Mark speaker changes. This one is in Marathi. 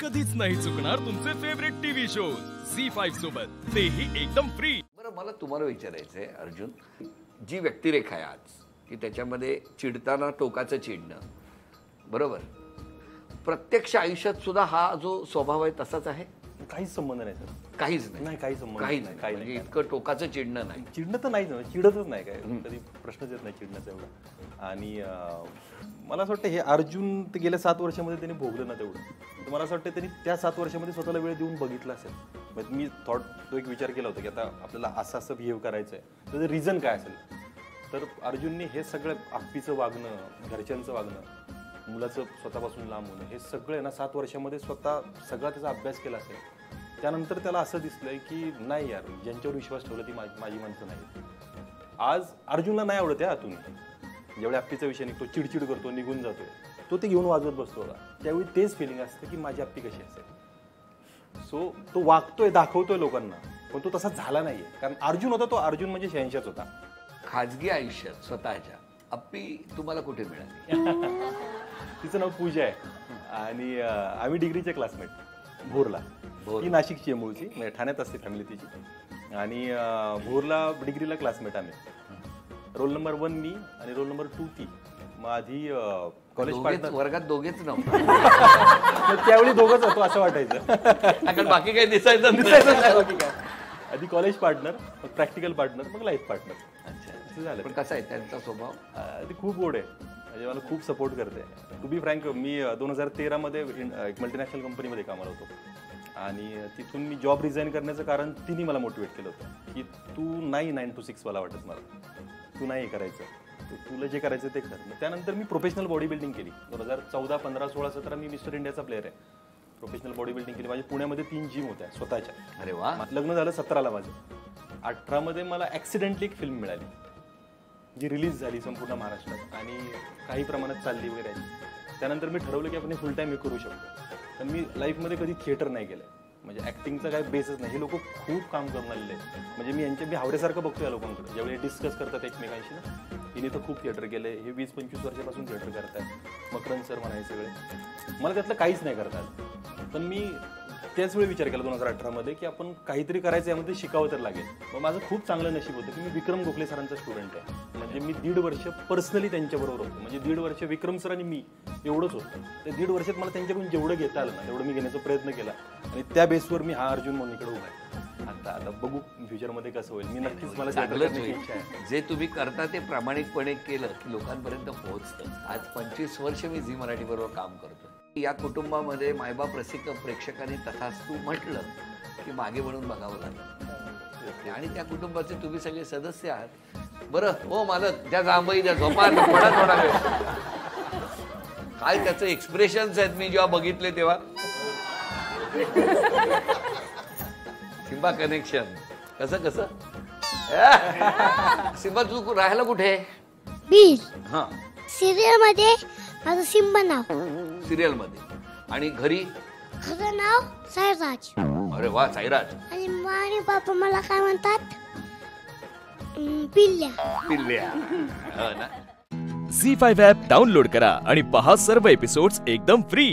Speaker 1: कधीच नाही चुकणार तुमचे फेवरेट टीव्ही शो झी5 सोबत, तेही एकदम फ्री.
Speaker 2: बरं, मला तुम्हाला विचारायचंय अर्जुन, जी व्यक्तिरेखा आहे आज की त्याच्यामध्ये चिडताना टोकाचं चिडणं, बरोबर, प्रत्यक्ष आयुष्यात सुद्धा हा जो स्वभाव आहे तसाच आहे?
Speaker 3: काहीच संबंध नाही सर.
Speaker 2: काहीच नाही.
Speaker 3: नाही, काही संबंध
Speaker 2: काहीच नाही.
Speaker 3: काही
Speaker 2: म्हणजे
Speaker 3: नाही.
Speaker 2: इतकं टोकाचं चिडणं नाही.
Speaker 3: चिडणं तर नाहीच, चिडतच नाही काय, कधी प्रश्नच येत नाही चिडण्याचा एवढा. आणि मला असं वाटतं हे अर्जुन ते गेल्या 7 वर्षामध्ये त्यांनी भोगलं ना तेवढं, तर मला असं वाटतं त्यांनी त्या 7 वर्षामध्ये स्वतःला वेळ देऊन बघितलं असेल. म्हणजे मी तो एक विचार केला होता की आता आपल्याला असं बिहेव करायचं आहे, त्याचं रिझन काय असेल. तर अर्जुनने हे सगळं आप्पीचं वागणं, घरच्यांचं वागणं, मुलाचं स्वतःपासून लांब होणं, हे सगळं ना 7 वर्षामध्ये स्वतः सगळा त्याचा अभ्यास केला असेल. त्यानंतर त्याला असं दिसलंय की नाही यार, ज्यांच्यावर विश्वास ठेवला ती माझी माणसं नाही. आज अर्जुनला नाही आवडत आहे आतून, जेवढ्या आप्पीचा विषय निघतो, चिडचिड करतो, निघून जातोय, तो ते घेऊन वाजवत बसतो होता. त्यावेळी तेच फिलिंग असतं की माझी आप्पी कशी असेल. सो तो वागतोय, दाखवतोय लोकांना, पण तो तसा झाला नाहीये. कारण अर्जुन होता तो अर्जुन म्हणजे शहंशाच होता.
Speaker 2: खाजगी आयुष्यात स्वतःच्या आप्पी तुम्हाला कुठे मिळाली?
Speaker 3: तिचं नाव पूजा आहे आणि आम्ही डिग्रीचे क्लासमेट. भोरला, ती नाशिकची आहे मूळची, म्हणजे ठाण्यात असते फॅमिली तिची. आणि भोरला डिग्रीला क्लासमेट आम्ही. रोल नंबर 1 मी आणि रोल नंबर 2 ती. मग आधी कॉलेज पार्टनर,
Speaker 2: वर्गात दोघेच नव्हतं.
Speaker 3: त्यावेळी दोघंच होतो असं वाटायचं,
Speaker 2: बाकी काही दिसायचं
Speaker 3: बाकी काय. आधी कॉलेज पार्टनर, मग प्रॅक्टिकल पार्टनर, मग लाईफ पार्टनर.
Speaker 2: अच्छा,
Speaker 3: झालं.
Speaker 2: पण कसा आहे त्यांचा स्वभाव?
Speaker 3: ती खूप गोड आहे, म्हणजे मला खूप सपोर्ट करते. टू बी फ्रँक, मी 2013 मध्ये एक मल्टीनॅशनल कंपनीमध्ये कामाला होतो आणि तिथून मी जॉब रिझाईन करण्याचं कारण तिने मला मोटिवेट केलं होतं की तू नाही 9 to 6 वाला वाटत मला, तू नाही करायचं, तुला जे करायचं ते कर. त्यानंतर मी प्रोफेशनल बॉडी बिल्डिंग केली. 2014, 15, 16, 17 मी मिस्टर इंडियाचा प्लेअर आहे. प्रोफेशनल बॉडी बिल्डिंग केली. माझ्या पुण्यामध्ये 3 जिम होत्या स्वतःच्या.
Speaker 2: अरे वा.
Speaker 3: लग्न झालं 17ला माझं. 18मध्ये मला ॲक्सिडेंटली एक फिल्म मिळाली जी रिलीज झाली संपूर्ण महाराष्ट्रात आणि काही प्रमाणात चालली वगैरे आहे. त्यानंतर मी ठरवलं की आपण फुल टाईम हे करू शकतो. पण मी लाईफमध्ये कधी थिएटर नाही केलं, म्हणजे ॲक्टिंगचा काही बेसच नाही. हे लोक खूप काम करून आलेले आहेत. म्हणजे मी हावड्यासारखं बघतो या लोकांकडे, ज्यावेळी डिस्कस करतात एकमेकांशी ना, हिने तर खूप थिएटर केलं, हे 20-25 वर्षापासून थिएटर करतात, मकरंद सर म्हणाय सगळे. मला त्यातलं काहीच नाही करतात. पण मी त्याच वेळी विचार केला 2018मध्ये की आपण काहीतरी करायचं, यामध्ये शिकावं तर लागेल. मग माझं खूप चांगलं नशीब होतं की मी विक्रम गोखले सरांचा स्टुडंट आहे. म्हणजे मी 1.5 वर्ष पर्सनली त्यांच्याबरोबर होतो. म्हणजे 1.5 वर्ष विक्रम सर आणि मी एवढंच होतं. ते 1.5 वर्षात मला त्यांच्याकडून जेवढं घेता आलं ना तेवढं मी घेण्याचा प्रयत्न केला आणि त्या बेसवर मी हा अर्जुन मोनीकडे उभा आहे. आता बघू फ्युचरमध्ये कसं होईल. मी नक्कीच, मला
Speaker 2: चांगलंच होईल. जे तुम्ही करता ते प्रामाणिकपणे केलं की लोकांपर्यंत पोहोचतं. आज 25 वर्ष मी झी मराठी बरोबर काम करतो. या कुटुंबामध्ये मायबाप रसिक प्रेक्षकांनी तथास्तु म्हटलं की मागे म्हणून बघावं लागलं आणि त्या कुटुंबाचे तुम्ही सगळे सदस्य आहात. बरं हो मालक, ज्या जांभई द्या झोपा थोडा वेळ. काय त्याचं एक्सप्रेशन्स आहेत मी जेव्हा बघितले तेव्हा. सिम्बा कनेक्शन कसं सिम्बा, तू राहायला कुठे?
Speaker 4: बीड.
Speaker 2: हा,
Speaker 4: सिरियल मध्ये माझं सिम्बा नाव.
Speaker 2: सिरियल मध्ये. आणि घरी?
Speaker 4: खरं नाव साईराज.
Speaker 2: अरे वा, साईराज.
Speaker 4: आणि मा आणि बाबा मला काय म्हणतात? पिल्ल्या.
Speaker 1: झी5 ॲप डाउनलोड करा आणि पहा सर्व एपिसोड्स एकदम फ्री.